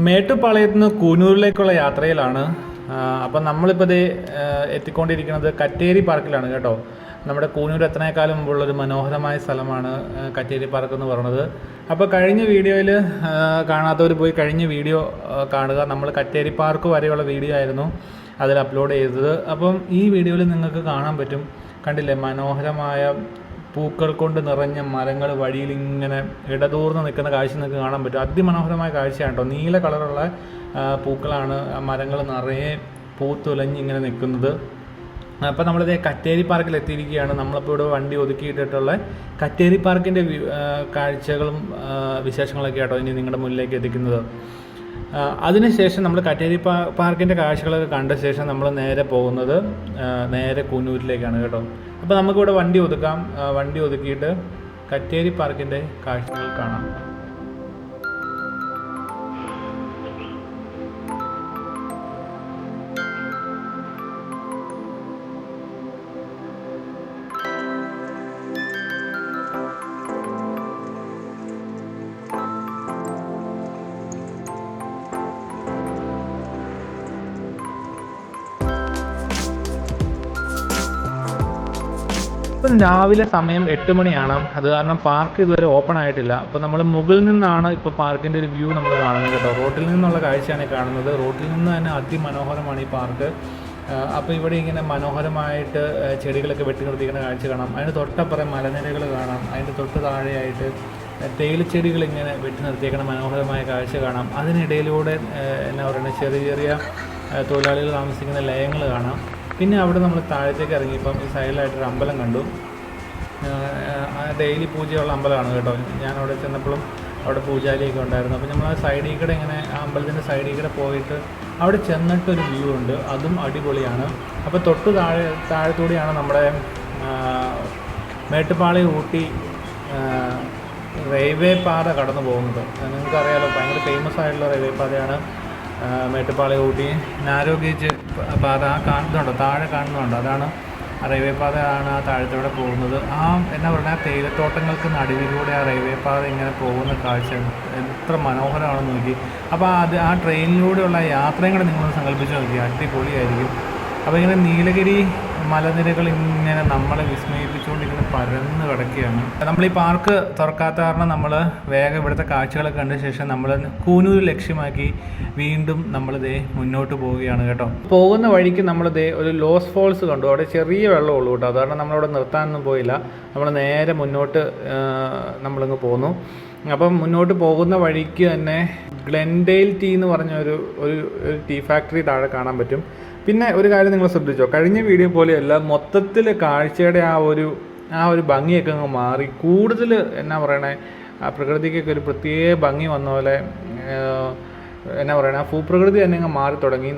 മേട്ടുപ്പാളയത്ത് നിന്ന് കൂനൂരിലേക്കുള്ള യാത്രയിലാണ്. അപ്പം നമ്മളിപ്പോൾ ഇത് എത്തിക്കൊണ്ടിരിക്കുന്നത് കറ്റേരി പാർക്കിലാണ് കേട്ടോ. നമ്മുടെ കൂനൂർ എത്തനേക്കാളും മുമ്പുള്ളൊരു മനോഹരമായ സ്ഥലമാണ് കറ്റേരി പാർക്ക് എന്ന് പറയുന്നത്. അപ്പോൾ കഴിഞ്ഞ വീഡിയോയിൽ കാണാത്തവർ പോയി കഴിഞ്ഞ വീഡിയോ കാണുക. നമ്മൾ കറ്റേരി പാർക്ക് വരെയുള്ള വീഡിയോ ആയിരുന്നു അതിൽ അപ്ലോഡ് ചെയ്തത്. അപ്പം ഈ വീഡിയോയിൽ നിങ്ങൾക്ക് കാണാൻ പറ്റും, കണ്ടില്ലേ, മനോഹരമായ പൂക്കൾ കൊണ്ട് നിറഞ്ഞ മരങ്ങൾ വഴിയിൽ ഇങ്ങനെ ഇടതൂർന്ന് നിൽക്കുന്ന കാഴ്ച നിങ്ങൾക്ക് കാണാൻ പറ്റും. അതിമനോഹരമായ കാഴ്ചയാണ് കേട്ടോ. നീല കളറുള്ള പൂക്കളാണ് മരങ്ങൾ നിറയെ പൂത്തുലഞ്ഞ് ഇങ്ങനെ നിൽക്കുന്നത്. അപ്പോൾ നമ്മളിത് കറ്റേരി പാർക്കിൽ എത്തിയിരിക്കുകയാണ്. നമ്മളിപ്പോൾ ഇവിടെ വണ്ടി ഒതുക്കിയിട്ടിട്ടുള്ള കറ്റേരി പാർക്കിൻ്റെ കാഴ്ചകളും വിശേഷങ്ങളൊക്കെ ആട്ടോ ഇനി നിങ്ങളുടെ മുന്നിലേക്ക് എത്തിക്കുന്നത്. അതിനുശേഷം നമ്മൾ കറ്റേരി പാർക്കിൻ്റെ കാഴ്ചകളൊക്കെ കണ്ട ശേഷം നമ്മൾ നേരെ പോകുന്നത് നേരെ കൂനൂരിലേക്കാണ് കേട്ടോ. അപ്പോൾ നമുക്കിവിടെ വണ്ടി ഒതുക്കാം. വണ്ടി ഒതുക്കിയിട്ട് കറ്റേരി പാർക്കിൻ്റെ കാഴ്ചകൾ കാണാം. ഇപ്പം രാവിലെ സമയം 8 മണിയാണ്. അത് കാരണം പാർക്ക് ഇതുവരെ ഓപ്പൺ ആയിട്ടില്ല. അപ്പോൾ നമ്മൾ മുകളിൽ നിന്നാണ് ഇപ്പോൾ പാർക്കിൻ്റെ ഒരു വ്യൂ നമ്മൾ കാണുന്നത് കേട്ടോ. റോട്ടിൽ നിന്നുള്ള കാഴ്ചയാണ് കാണുന്നത്. റോട്ടിൽ നിന്ന് തന്നെ അതിമനോഹരമാണ് ഈ പാർക്ക്. അപ്പോൾ ഇവിടെ ഇങ്ങനെ മനോഹരമായിട്ട് ചെടികളൊക്കെ വെട്ടി നിർത്തിക്കുന്ന കാഴ്ച കാണാം. അതിന് തൊട്ടപ്പുറം മലനിരകൾ കാണാം. അതിൻ്റെ തൊട്ട് താഴെയായിട്ട് തേയിലച്ചെടികൾ ഇങ്ങനെ വെട്ടി നിർത്തിയേക്കുന്ന മനോഹരമായ കാഴ്ച കാണാം. അതിനിടയിലൂടെ എന്നാ പറയുന്നത്, ചെറിയ ചെറിയ തൊഴിലാളികൾ താമസിക്കുന്ന ലയങ്ങൾ കാണാം. പിന്നെ അവിടെ നമ്മൾ താഴത്തേക്ക് ഇറങ്ങിയപ്പം ഈ സൈഡിലായിട്ടൊരു അമ്പലം കണ്ടു. ഡെയിലി പൂജയുള്ള അമ്പലമാണ് കേട്ടോ. ഞാൻ അവിടെ ചെന്നപ്പോഴും അവിടെ പൂജാരിയൊക്കെ ഉണ്ടായിരുന്നു. അപ്പോൾ നമ്മൾ ആ സൈഡിൽ കൂടെ ഇങ്ങനെ ആ അമ്പലത്തിൻ്റെ സൈഡിൽ കൂടെ പോയിട്ട് അവിടെ ചെന്നിട്ടൊരു വ്യൂ ഉണ്ട്. അതും അടിപൊളിയാണ്. അപ്പോൾ തൊട്ട് താഴത്തൂടെയാണ് നമ്മുടെ മേട്ടുപ്പാളയം ഊട്ടി റെയിൽവേ പാത കടന്നു പോകുന്നത്. നിങ്ങൾക്കറിയാലോ, ഭയങ്കര ഫേമസ് ആയിട്ടുള്ള റെയിൽവേ പാതയാണ് മേട്ടുപ്പാളയം ഊട്ടി നാരോ ഗേജ് പാത. ആ കാണുന്നുണ്ടോ, താഴെ കാണുന്നുണ്ടോ, അതാണ് റെയിൽവേ പാതയാണ് ആ താഴത്തൂടെ പോകുന്നത്. ആ എന്നാ പറയുക, തേയിലത്തോട്ടങ്ങൾക്ക് നടുവിലൂടെ ആ റെയിൽവേ പാത ഇങ്ങനെ പോകുന്ന കാഴ്ച എത്ര മനോഹരമാണെന്ന് നോക്കി. അപ്പോൾ ആ ട്രെയിനിലൂടെയുള്ള യാത്രയും കൂടെ നിങ്ങളൊന്ന് സങ്കല്പിച്ച് നോക്കി, അടിപൊളിയായിരിക്കും. അപ്പോൾ ഇങ്ങനെ നീലഗിരി മലനിരകൾ ഇങ്ങനെ നമ്മളെ വിസ്മയിപ്പിച്ചുകൊണ്ടിങ്ങനെ പരന്ന് കിടക്കുകയാണ്. നമ്മൾ ഈ പാർക്ക് തുറക്കാത്ത കാരണം നമ്മൾ വേഗം ഇവിടുത്തെ കാഴ്ചകളൊക്കെ കണ്ട ശേഷം നമ്മൾ കൂനൂർ ലക്ഷ്യമാക്കി വീണ്ടും നമ്മളിതേ മുന്നോട്ട് പോവുകയാണ് കേട്ടോ. പോകുന്ന വഴിക്ക് നമ്മളിതേ ഒരു ലോസ് ഫോൾസ് കണ്ടു. അവിടെ ചെറിയ വെള്ളമുള്ളൂ കേട്ടോ. അത് കാരണം നമ്മളവിടെ നിർത്താനൊന്നും പോയില്ല. നമ്മൾ നേരെ മുന്നോട്ട് നമ്മളിങ്ങ് പോന്നു. അപ്പം മുന്നോട്ട് പോകുന്ന വഴിക്ക് തന്നെ ഗ്ലെൻഡെയിൽ ടീ എന്ന് പറഞ്ഞ ഒരു ടീ ഫാക്ടറി താഴെ കാണാൻ പറ്റും. പിന്നെ ഒരു കാര്യം നിങ്ങൾ ശ്രദ്ധിച്ചോ, കഴിഞ്ഞ വീഡിയോ പോലെയല്ല, മൊത്തത്തിൽ കാഴ്ചയുടെ ആ ഒരു ഭംഗിയൊക്കെ അങ്ങ് മാറി. കൂടുതൽ എന്നാ പറയണേ, ആ പ്രകൃതിക്കൊക്കെ ഒരു പ്രത്യേക ഭംഗി വന്ന പോലെ എന്നാ പറയണേ, ആ ഭൂപ്രകൃതി തന്നെ അങ്ങ് മാറി തുടങ്ങി.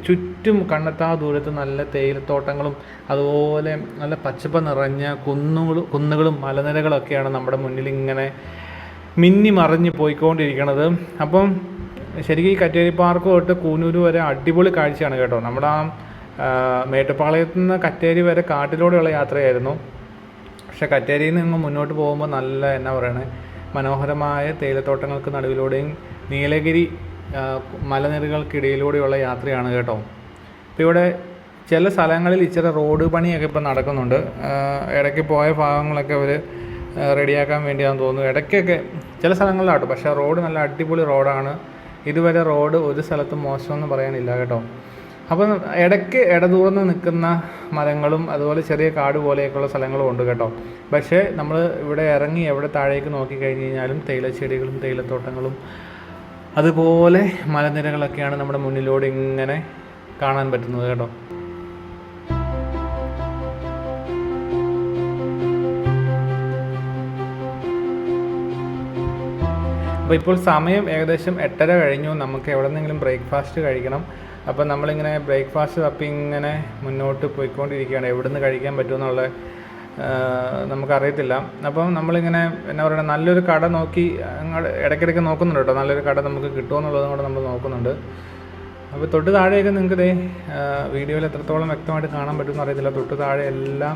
ചുറ്റും കണ്ണെത്താ ദൂരത്ത് നല്ല തേയിലത്തോട്ടങ്ങളും അതുപോലെ നല്ല പച്ചപ്പ് നിറഞ്ഞ കുന്നുകളും മലനിരകളൊക്കെയാണ് നമ്മുടെ മുന്നിൽ ഇങ്ങനെ മിന്നി മറിഞ്ഞ് പോയിക്കൊണ്ടിരിക്കണത്. അപ്പം ശരിക്കും ഈ കറ്റേരി പാർക്ക് തൊട്ട് കൂനൂർ വരെ അടിപൊളി കാഴ്ചയാണ് കേട്ടോ. നമ്മുടെ ആ മേട്ടുപ്പാളയത്തു നിന്ന് കറ്റേരി വരെ കാട്ടിലൂടെയുള്ള യാത്രയായിരുന്നു. പക്ഷേ കറ്റേരിയിൽ നിന്ന് മുന്നോട്ട് പോകുമ്പോൾ നല്ല എന്നാ പറയണേ, മനോഹരമായ തേയിലത്തോട്ടങ്ങൾക്ക് നടുവിലൂടെയും നീലഗിരി മലനിരകൾക്കിടയിലൂടെയുള്ള യാത്രയാണ് കേട്ടോ. ഇപ്പോൾ ഇവിടെ ചില സ്ഥലങ്ങളിൽ ഇച്ചിരി റോഡ് പണിയൊക്കെ ഇപ്പോൾ നടക്കുന്നുണ്ട്. ഇടയ്ക്ക് പോയ ഭാഗങ്ങളൊക്കെ അവർ റെഡിയാക്കാൻ വേണ്ടിയാണെന്ന് തോന്നുന്നു. ഇടയ്ക്കൊക്കെ ചില സ്ഥലങ്ങളിലാട്ടോ. പക്ഷേ റോഡ് നല്ല അടിപൊളി റോഡാണ്. ഇതുവരെ റോഡ് ഒരു സ്ഥലത്തും മോശമെന്ന് പറയാനില്ല കേട്ടോ. അപ്പം ഇടയ്ക്ക് ഇടതൂർന്ന് നിൽക്കുന്ന മരങ്ങളും അതുപോലെ ചെറിയ കാട് പോലെയൊക്കെയുള്ള സ്ഥലങ്ങളും ഉണ്ട് കേട്ടോ. പക്ഷേ നമ്മൾ ഇവിടെ ഇറങ്ങി എവിടെ താഴേക്ക് നോക്കിക്കഴിഞ്ഞ് കഴിഞ്ഞാലും തേയിലച്ചെടികളും തേയിലത്തോട്ടങ്ങളും അതുപോലെ മലനിരകളൊക്കെയാണ് നമ്മുടെ മുന്നിലൂടെ ഇങ്ങനെ കാണാൻ പറ്റുന്നത് കേട്ടോ. അപ്പോൾ ഇപ്പോൾ സമയം ഏകദേശം 8:30 കഴിഞ്ഞു. നമുക്ക് എവിടെ നിന്നെങ്കിലും ബ്രേക്ക്ഫാസ്റ്റ് കഴിക്കണം. അപ്പോൾ നമ്മളിങ്ങനെ ബ്രേക്ക്ഫാസ്റ്റ് തപ്പി ഇങ്ങനെ മുന്നോട്ട് പോയിക്കൊണ്ടിരിക്കുകയാണ്. എവിടെ നിന്ന് കഴിക്കാൻ പറ്റുമെന്നുള്ള നമുക്കറിയത്തില്ല. അപ്പം നമ്മളിങ്ങനെ എന്നാ പറയുക, നല്ലൊരു കട നോക്കി ഇടയ്ക്കിടയ്ക്ക് നോക്കുന്നുണ്ട് കേട്ടോ. നല്ലൊരു കട നമുക്ക് കിട്ടുമെന്നുള്ളതും കൂടെ നമ്മൾ നോക്കുന്നുണ്ട്. അപ്പോൾ തൊട്ട് താഴെയൊക്കെ നിങ്ങൾക്ക് വീഡിയോയിൽ എത്രത്തോളം വ്യക്തമായിട്ട് കാണാൻ പറ്റുമെന്ന് അറിയത്തില്ല. തൊട്ട് താഴെ എല്ലാം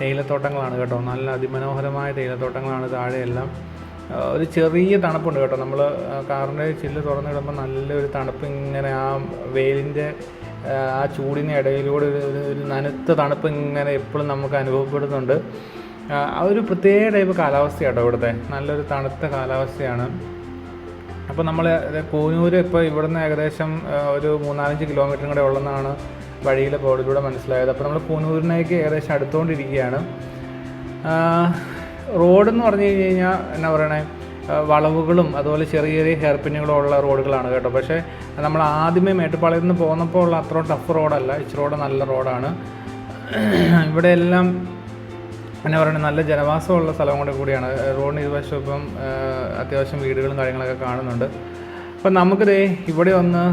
തേയിലത്തോട്ടങ്ങളാണ് കേട്ടോ. നല്ല അതിമനോഹരമായ തേയിലത്തോട്ടങ്ങളാണ് താഴെയെല്ലാം. ഒരു ചെറിയ തണുപ്പുണ്ട് കേട്ടോ. നമ്മൾ കാറിൻ്റെ ചില്ല് തുറന്നിടുമ്പോൾ നല്ലൊരു തണുപ്പ് ഇങ്ങനെ ആ വെയിലിൻ്റെ ആ ചൂടിന് ഇടയിലൂടെ ഒരു നനുത്ത തണുപ്പ് ഇങ്ങനെ എപ്പോഴും നമുക്ക് അനുഭവപ്പെടുന്നുണ്ട്. ആ ഒരു പ്രത്യേക ടൈപ്പ് കാലാവസ്ഥയാട്ടോ ഇവിടുത്തെ, നല്ലൊരു തണുത്ത കാലാവസ്ഥയാണ്. അപ്പോൾ നമ്മൾ കൂനൂർ ഇപ്പോൾ ഇവിടുന്ന് ഏകദേശം ഒരു 3-4 കിലോമീറ്ററും കൂടെ ഉള്ളതെന്നാണ് വഴിയിലെ ബോർഡിലൂടെ മനസ്സിലായത്. അപ്പോൾ നമ്മൾ കൂനൂരിനേക്ക് ഏകദേശം അടുത്തുകൊണ്ടിരിക്കുകയാണ്. റോഡെന്ന് പറഞ്ഞു കഴിഞ്ഞാൽ എന്നാ പറയണേ, വളവുകളും അതുപോലെ ചെറിയ ചെറിയ ഹെയർപിന്നുകളും ഉള്ള റോഡുകളാണ് കേട്ടോ. പക്ഷേ നമ്മൾ ആദ്യമേ മേട്ടുപ്പാളയത്ത് നിന്ന് പോന്നപ്പോൾ ഉള്ള അത്ര ടഫ് റോഡല്ല, ഇച്ചിരി നല്ല റോഡാണ്. ഇവിടെ എല്ലാം എന്നാ പറയുന്നത് നല്ല ജനവാസമുള്ള സ്ഥലം കൂടെ കൂടിയാണ്. റോഡിന് ഇരുവശം ഇപ്പം അത്യാവശ്യം വീടുകളും കാര്യങ്ങളൊക്കെ കാണുന്നുണ്ട്. അപ്പം നമുക്കിതേ ഇവിടെ ഒന്ന്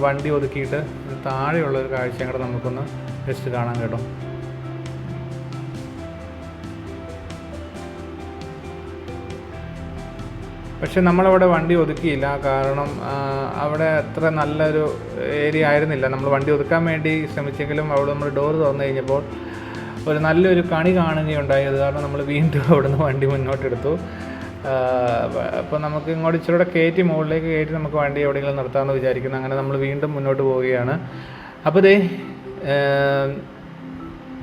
വണ്ടി ഒതുക്കിയിട്ട് താഴെയുള്ളൊരു കാഴ്ചയും കൂടെ നമുക്കൊന്ന് ജസ്റ്റ് കാണാൻ കേട്ടോ. പക്ഷെ നമ്മളവിടെ വണ്ടി ഒതുക്കിയില്ല, കാരണം അവിടെ അത്ര നല്ലൊരു ഏരിയ ആയിരുന്നില്ല. നമ്മൾ വണ്ടി ഒതുക്കാൻ വേണ്ടി ശ്രമിച്ചെങ്കിലും അവിടെ നമ്മൾ ഡോർ തുറന്നു കഴിഞ്ഞപ്പോൾ ഒരു നല്ലൊരു കണി കാണുകയുണ്ടായി. അത് കാരണം നമ്മൾ വീണ്ടും അവിടെ നിന്ന് വണ്ടി മുന്നോട്ടെടുത്തു. അപ്പോൾ നമുക്ക് ഇങ്ങോട്ട് ഇച്ചിരി കയറ്റി മുകളിലേക്ക് കയറ്റി നമുക്ക് വണ്ടി എവിടെയെങ്കിലും നിർത്താമെന്ന് വിചാരിക്കുന്നു. അങ്ങനെ നമ്മൾ വീണ്ടും മുന്നോട്ട് പോവുകയാണ്. അപ്പോൾ ദേ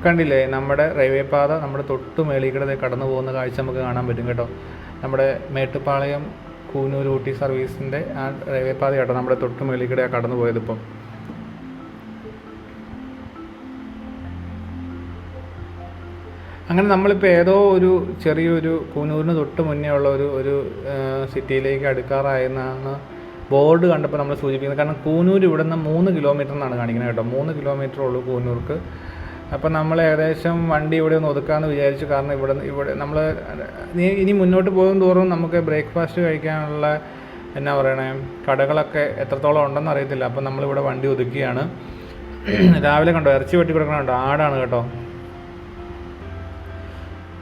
കണ്ടില്ലേ, നമ്മുടെ റെയിൽവേ പാത നമ്മുടെ തൊട്ട് മേളിൽ കടന്നു പോകുന്ന കാഴ്ച നമുക്ക് കാണാൻ പറ്റും കേട്ടോ. നമ്മുടെ മേട്ടുപ്പാളയം കൂനൂർ ഊട്ടി സർവീസിൻ്റെ ആ റെയിൽവേ പാത കേട്ടോ നമ്മുടെ തൊട്ട് മേളിൽ കടന്നു പോയതിപ്പം. അങ്ങനെ നമ്മളിപ്പോൾ ഏതോ ഒരു ചെറിയൊരു കൂനൂരിന് തൊട്ട് മുന്നേ ഉള്ള ഒരു സിറ്റിയിലേക്ക് അടുക്കാറായെന്നാണ് ബോർഡ് കണ്ടപ്പോൾ നമ്മൾ സൂചിപ്പിക്കുന്നത്. കാരണം കൂനൂർ ഇവിടെ നിന്ന് 3 കിലോമീറ്റർ എന്നാണ് കാണിക്കുന്നത് കേട്ടോ. 3 കിലോമീറ്റർ ഉള്ളൂ കൂനൂർക്ക്. അപ്പം നമ്മൾ ഏകദേശം വണ്ടി ഇവിടെ ഒന്ന് ഒതുക്കാമെന്ന് വിചാരിച്ചു. കാരണം ഇവിടെ നമ്മൾ ഇനി മുന്നോട്ട് പോകും തോറും നമുക്ക് ബ്രേക്ക്ഫാസ്റ്റ് കഴിക്കാനുള്ള എന്നാ പറയണേ കടകളൊക്കെ എത്രത്തോളം ഉണ്ടെന്ന് അറിയത്തില്ല. അപ്പം നമ്മളിവിടെ വണ്ടി ഒതുക്കിയാണ്. രാവിലെ കണ്ടോ ഇറച്ചി വെട്ടി കൊടുക്കണുണ്ടോ, ആടാണ് കേട്ടോ.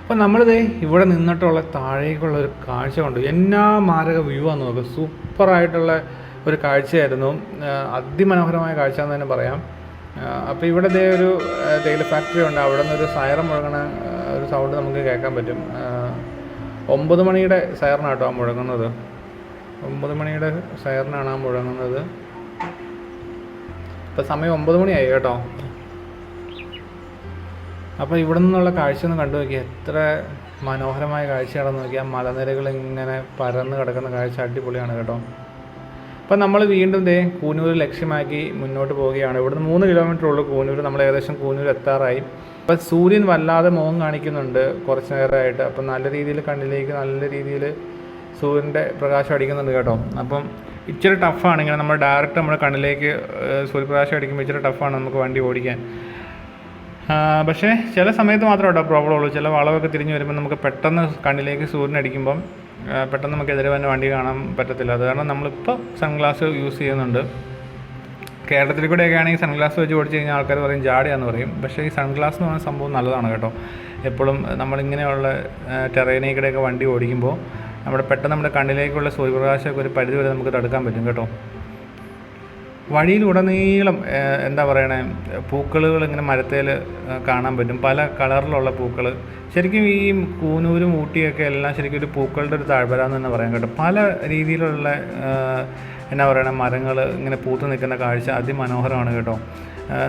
അപ്പം നമ്മളിത് ഇവിടെ നിന്നിട്ടുള്ള താഴേക്കുള്ള ഒരു കാഴ്ച കണ്ടു. എന്നാ മാരക വ്യൂ ആണെന്ന് നോക്കുക. സൂപ്പറായിട്ടുള്ള ഒരു കാഴ്ചയായിരുന്നു, അതിമനോഹരമായ കാഴ്ച എന്ന് തന്നെ പറയാം. അപ്പോൾ ഇവിടെ ഒരു തേയില ഫാക്ടറി ഉണ്ട്. അവിടെ നിന്നൊരു സൈറൻ മുഴങ്ങണ ഒരു സൗണ്ട് നമുക്ക് കേൾക്കാൻ പറ്റും. 9 മണിയുടെ സൈറനാട്ടോ ആ മുഴങ്ങുന്നത്. 9 മണിയുടെ സൈറനാണ് ആ മുഴങ്ങുന്നത്. ഇപ്പം സമയം 9 മണിയായി കേട്ടോ. അപ്പോൾ ഇവിടെ നിന്നുള്ള കാഴ്ച ഒന്ന് കണ്ടു നോക്കിയാൽ എത്ര മനോഹരമായ കാഴ്ചയാണെന്ന് നോക്കിയാൽ മലനിരകൾ ഇങ്ങനെ പരന്ന് കിടക്കുന്ന കാഴ്ച അടിപൊളിയാണ് കേട്ടോ. അപ്പം നമ്മൾ വീണ്ടും കൂനൂർ ലക്ഷ്യമാക്കി മുന്നോട്ട് പോവുകയാണ്. ഇവിടുന്ന് 3 കിലോമീറ്റർ ഉള്ളൂ കൂനൂർ. നമ്മൾ ഏകദേശം കൂനൂർ എത്താറായി. അപ്പം സൂര്യൻ വല്ലാതെ മുഖം കാണിക്കുന്നുണ്ട് കുറച്ച് നേരമായിട്ട്. അപ്പം നല്ല രീതിയിൽ കണ്ണിലേക്ക് നല്ല രീതിയിൽ സൂര്യൻ്റെ പ്രകാശം അടിക്കുന്നുണ്ട് കേട്ടോ. അപ്പം ഇച്ചിരി ടഫാണ് ഇങ്ങനെ നമ്മൾ ഡയറക്റ്റ് നമ്മുടെ കണ്ണിലേക്ക് സൂര്യപ്രകാശം അടിക്കുമ്പോൾ ഇച്ചിരി ടഫാണ് നമുക്ക് വണ്ടി ഓടിക്കാൻ. പക്ഷേ ചില സമയത്ത് മാത്രമേ കേട്ടോ പ്രോബ്ലം ഉള്ളൂ. ചില വളവൊക്കെ തിരിഞ്ഞ് വരുമ്പോൾ നമുക്ക് പെട്ടെന്ന് കണ്ണിലേക്ക് സൂര്യൻ അടിക്കുമ്പം പെട്ടെന്ന് നമുക്കെതിരെ തന്നെ വണ്ടി കാണാൻ പറ്റത്തില്ല. അത് കാരണം നമ്മളിപ്പോൾ സൺഗ്ലാസ് യൂസ് ചെയ്യുന്നുണ്ട്. കേരളത്തിൽ കൂടെയൊക്കെ ആണെങ്കിൽ സൺഗ്ലാസ് വെച്ച് ഓടിച്ച് കഴിഞ്ഞാൽ ആൾക്കാർ പറയും ജാടിയാന്ന് പറയും. പക്ഷേ ഈ സൺഗ്ലാസ് എന്ന് പറയുന്ന സംഭവം നല്ലതാണ് കേട്ടോ. എപ്പോഴും നമ്മളിങ്ങനെയുള്ള ടെറേനിൽ കൂടെയൊക്കെ വണ്ടി ഓടിക്കുമ്പോൾ പെട്ടെന്ന് നമ്മുടെ കണ്ണിലേക്കുള്ള സൂര്യപ്രകാശമൊക്കെ ഒരു പരിധി വരെ നമുക്ക് തടുക്കാൻ പറ്റും കേട്ടോ. വഴിയിലുടനീളം എന്താ പറയണേ പൂക്കളുകൾ ഇങ്ങനെ മരത്തേൽ കാണാൻ പറ്റും, പല കളറിലുള്ള പൂക്കൾ. ശരിക്കും ഈ കൂനൂരും ഊട്ടിയൊക്കെ എല്ലാം ശരിക്കും ഒരു പൂക്കളുടെ ഒരു താഴ്വര എന്ന് തന്നെ പറയാം കേട്ടോ. പല രീതിയിലുള്ള എന്നാ പറയണേ മരങ്ങൾ ഇങ്ങനെ പൂത്ത് നിൽക്കുന്ന കാഴ്ച അതിമനോഹരമാണ് കേട്ടോ.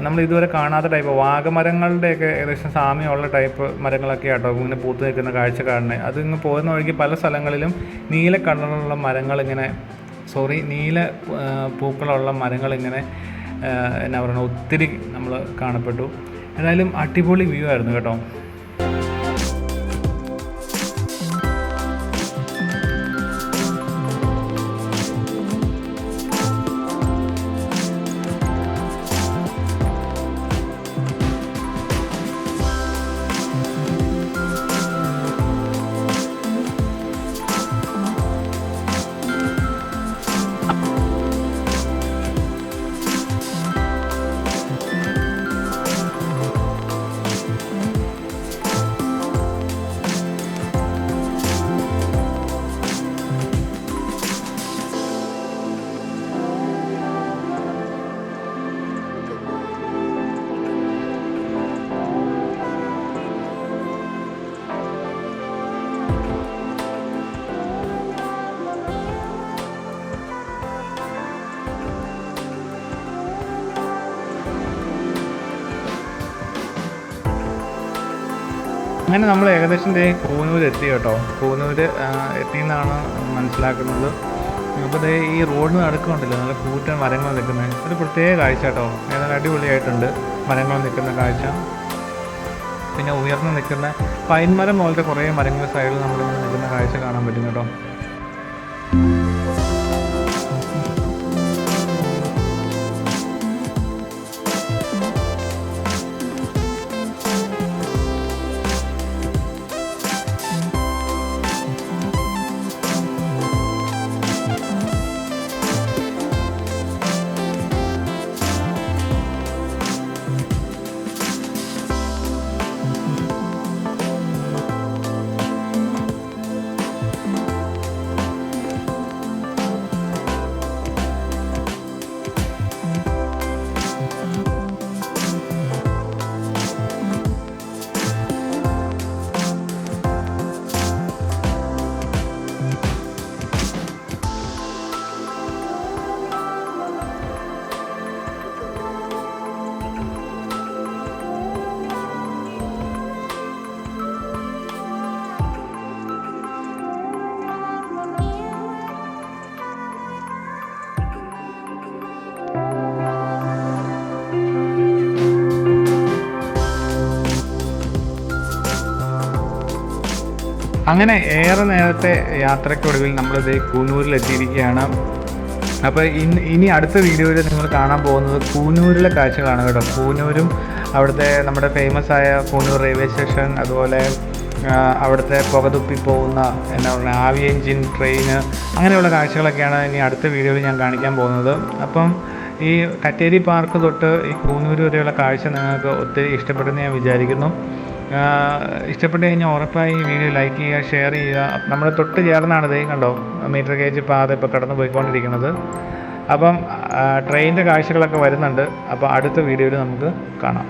നമ്മൾ ഇതുവരെ കാണാത്ത ടൈപ്പ് വാഗമരങ്ങളുടെയൊക്കെ ഏകദേശം സാമ്യമുള്ള ടൈപ്പ് മരങ്ങളൊക്കെ കേട്ടോ ഇങ്ങനെ പൂത്ത് നിൽക്കുന്ന കാഴ്ച കാണണേ. അതിങ്ങ് പോകുന്ന വഴിക്ക് പല സ്ഥലങ്ങളിലും നീല കളറിലുള്ള മരങ്ങളിങ്ങനെ നീല പൂക്കളുള്ള മരങ്ങളിങ്ങനെ എന്നാ പറയുക ഒത്തിരി നമ്മൾ കാണപ്പെട്ടു. ഏതായാലും അടിപൊളി വ്യൂ ആയിരുന്നു കേട്ടോ. അങ്ങനെ നമ്മൾ ഏകദേശം കൂനൂർ എത്തി കേട്ടോ. കൂനൂർ എത്തിയെന്നാണ് മനസ്സിലാക്കുന്നത്. അപ്പോൾ ഈ റോഡിന് നടുക്കുണ്ടല്ലോ നല്ല കൂറ്റൻ മരങ്ങൾ നിൽക്കുന്നത്, ഒരു പ്രത്യേക കാഴ്ച കേട്ടോ. ഏതായാലും അടിപൊളിയായിട്ടുണ്ട് മരങ്ങൾ നിൽക്കുന്ന കാഴ്ച. പിന്നെ ഉയർന്ന് നിൽക്കുന്ന പൈൻ മരം പോലത്തെ കുറേ മരങ്ങൾ സൈഡിൽ നമ്മളിങ്ങനെ നിൽക്കുന്ന കാഴ്ച കാണാൻ പറ്റും കേട്ടോ. അങ്ങനെ ഏറെ നേരത്തെ യാത്രയ്ക്കൊടുവിൽ നമ്മളിത് കൂനൂരിലെത്തിയിരിക്കുകയാണ്. അപ്പോൾ ഇനി അടുത്ത വീഡിയോയിൽ നിങ്ങൾ കാണാൻ പോകുന്നത് കൂനൂരിലെ കാഴ്ചകളാണ് കേട്ടോ. കൂനൂരും അവിടുത്തെ നമ്മുടെ ഫേമസ് ആയ കൂനൂർ റെയിൽവേ സ്റ്റേഷൻ, അതുപോലെ അവിടുത്തെ പുകതുപ്പി പോകുന്ന എന്താ പറയുക ആവി എൻജിൻ, ട്രെയിന്, അങ്ങനെയുള്ള കാഴ്ചകളൊക്കെയാണ് ഇനി അടുത്ത വീഡിയോയിൽ ഞാൻ കാണിക്കാൻ പോകുന്നത്. അപ്പം ഈ കറ്റേരി പാർക്ക് തൊട്ട് ഈ കൂനൂർ വരെയുള്ള കാഴ്ച നിങ്ങൾക്ക് ഒത്തിരി ഇഷ്ടപ്പെടുമെന്ന് ഞാൻ വിചാരിക്കുന്നു. ഇഷ്ടപ്പെട്ട് കഴിഞ്ഞാൽ ഉറപ്പായി ഈ വീഡിയോ ലൈക്ക് ചെയ്യുക, ഷെയർ ചെയ്യുക. നമ്മൾ തൊട്ട് ചേർന്നാണ് ഇതേ കണ്ടോ മീറ്റർ ഗേജ് പാത ഇപ്പോൾ കടന്നു പോയിക്കൊണ്ടിരിക്കുന്നത്. അപ്പം ട്രെയിനിൻ്റെ കാഴ്ചകളൊക്കെ വരുന്നുണ്ട്. അപ്പോൾ അടുത്ത വീഡിയോയിൽ നമുക്ക് കാണാം.